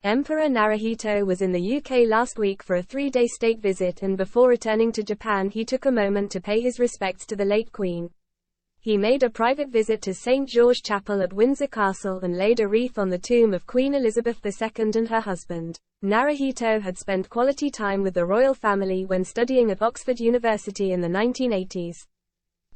Emperor Naruhito was in the UK last week for a 3-day state visit, and before returning to Japan he took a moment to pay his respects to the late Queen. He made a private visit to St. George Chapel at Windsor Castle and laid a wreath on the tomb of Queen Elizabeth II and her husband. Naruhito had spent quality time with the royal family when studying at Oxford University in the 1980s.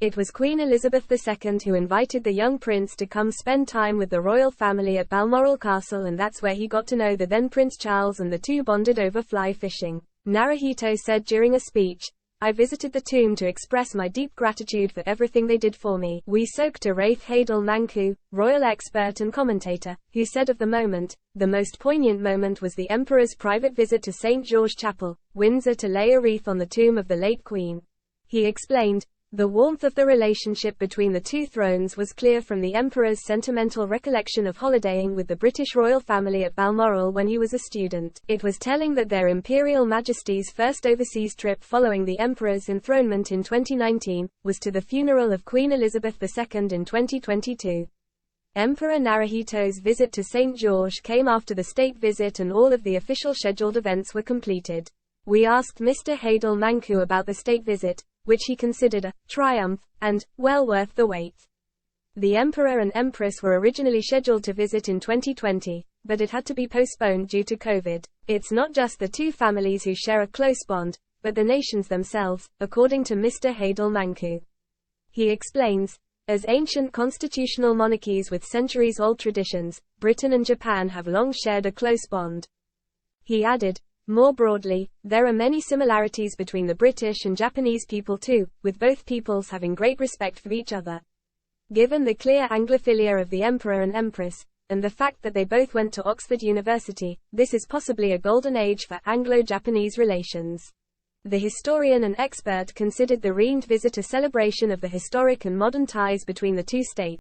It was Queen Elizabeth II who invited the young prince to come spend time with the royal family at Balmoral Castle, and that's where he got to know the then Prince Charles, and the two bonded over fly fishing. Naruhito said during a speech, "I visited the tomb to express my deep gratitude for everything they did for me." We spoke to Rafe Hadel Manku, royal expert and commentator, who said of the moment, "The most poignant moment was the Emperor's private visit to St. George Chapel, Windsor, to lay a wreath on the tomb of the late Queen." He explained, "The warmth of the relationship between the two thrones was clear from the Emperor's sentimental recollection of holidaying with the British royal family at Balmoral when he was a student. It was telling that their Imperial Majesty's first overseas trip following the Emperor's enthronement in 2019, was to the funeral of Queen Elizabeth II in 2022. Emperor Naruhito's visit to St. George came after the state visit and all of the official scheduled events were completed. We asked Mr. Hadel Manku about the state visit, which he considered a triumph, and well worth the wait. The Emperor and Empress were originally scheduled to visit in 2020, but it had to be postponed due to COVID. It's not just the two families who share a close bond, but the nations themselves, according to Mr. Hadel Manku. He explains, as ancient constitutional monarchies with centuries-old traditions, Britain and Japan have long shared a close bond. He added, more broadly, there are many similarities between the British and Japanese people too, with both peoples having great respect for each other. Given the clear Anglophilia of the Emperor and Empress, and the fact that they both went to Oxford University, this is possibly a golden age for Anglo-Japanese relations. The historian and expert considered the reigned visit a celebration of the historic and modern ties between the two states.